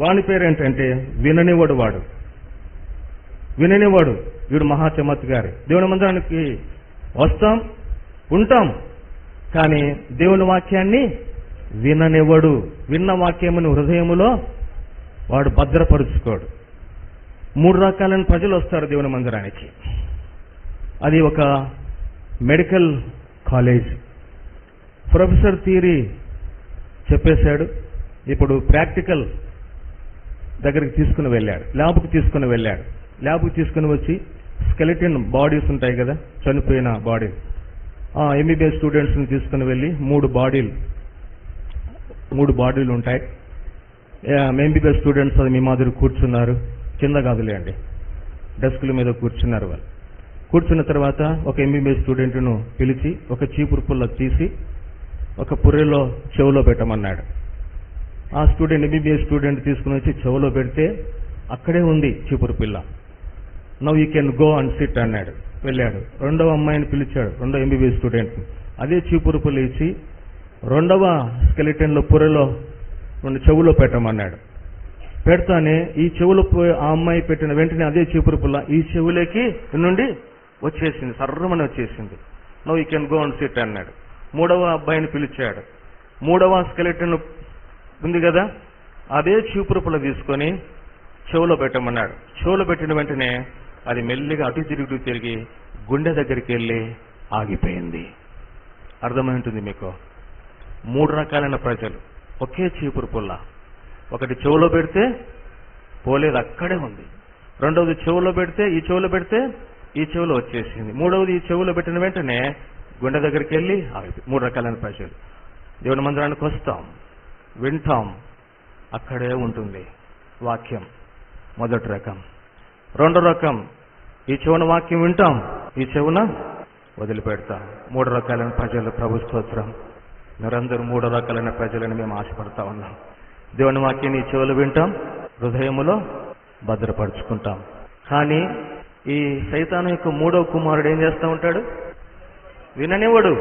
వాని పేరేంటంటే విననివాడు. విననివాడు వీడు మహా చమత్కారి. దేవుని మందిరానికి వస్తాం, ఉంటాం, కానీ దేవుని వాక్యాన్ని విననివ్వడు. విన్న వాక్యముని హృదయములో వాడు భద్రపరుచుకోడు. 3 రకాలైన ప్రజలు వస్తారు దేవుని మందిరానికి. అది ఒక మెడికల్ కాలేజ్. ప్రొఫెసర్ థియరీ చెప్పేశాడు, ఇప్పుడు ప్రాక్టికల్ దగ్గరికి తీసుకుని వెళ్ళాడు, ల్యాబ్కి తీసుకుని వెళ్ళాడు. ల్యాబ్కి తీసుకుని వచ్చి స్కెలిటన్ బాడీస్ ఉంటాయి కదా, చనిపోయిన బాడీ, ఎంబీబీఎస్ స్టూడెంట్స్ని తీసుకుని వెళ్ళి 3 బాడీలు ఉంటాయి. ఎంబీబీఎస్ స్టూడెంట్స్ అది మీ మాదిరి కూర్చున్నారు, కింద కాదులేండి, డెస్క్ల మీద కూర్చున్నారు. వాళ్ళు కూర్చున్న తర్వాత ఒక ఎంబీబీఎస్ స్టూడెంట్ను పిలిచి ఒక చీపురు పుల్ల తీసి ఒక పుర్రెలో చెవులో పెట్టమన్నాడు. ఆ స్టూడెంట్, ఎంబీబీఎస్ స్టూడెంట్ తీసుకుని వచ్చి చెవులో పెడితే అక్కడే ఉంది చీపురు పిల్ల. Now you can go and sit అన్నాడు. వెళ్ళాడు. రెండవ అమ్మాయిని పిలిచాడు, రెండో ఎంబీబీఎస్ స్టూడెంట్ని. అదే చీపురు పుల్ల ఇచ్చి రెండవ స్కెలిటన్లో పుర్రెలో చెవులో పెట్టమన్నాడు. పెడతానే ఈ చెవులో ఆ అమ్మాయి పెట్టిన వెంటనే అదే చీపురు పుల్ల ఈ చెవులకి నుండి వచ్చేసింది, సర్రమని వచ్చేసింది. No you can go and sit అన్నాడు. మూడవ అబ్బాయిని పిలిచాడు. మూడవ స్కెలిటన్ ఉంది కదా, అదే చీపురు పుల్ల తీసుకొని చెవులో పెట్టమన్నాడు. చెవులో పెట్టిన వెంటనే అది మెల్లిగా అటు తిరిగి గుండె దగ్గరికి వెళ్ళి ఆగిపోయింది. అర్థమై ఉంటుంది మీకు. 3 రకాలైన ప్రజలు, ఒకే చీపురు పుల్ల. ఒకటి చెవులో పెడితే పోలేదు, అక్కడే ఉంది. రెండవది చెవులో పెడితే ఈ చెవులో వచ్చేసింది. మూడవది ఈ చెవులో పెట్టిన వెంటనే గుండె దగ్గరికి వెళ్ళి ఆగిపోయింది. 3 రకాలైన ప్రజలు. దేవుని మందిరానికి వస్తాం, వింటాం, అక్కడే ఉంటుంది వాక్యం. మొదటి రకం. రెండో రకం, ఈ చెవున వాక్యం వింటాం, ఈ చెవున వదిలిపెడతాం. 3 రకాలైన ప్రజలు. ప్రభు స్తోత్రం. మీరందరూ 3 రకాలైన ప్రజలని మేము ఆశపడతా ఉన్నాం. దేవుని వాక్యాన్ని ఈ చెవులు వింటాం, హృదయములో భద్రపరుచుకుంటాం. కానీ ఈ సైతాను యొక్క 3వ కుమారుడు ఏం చేస్తూ ఉంటాడు? విననివ్వడు.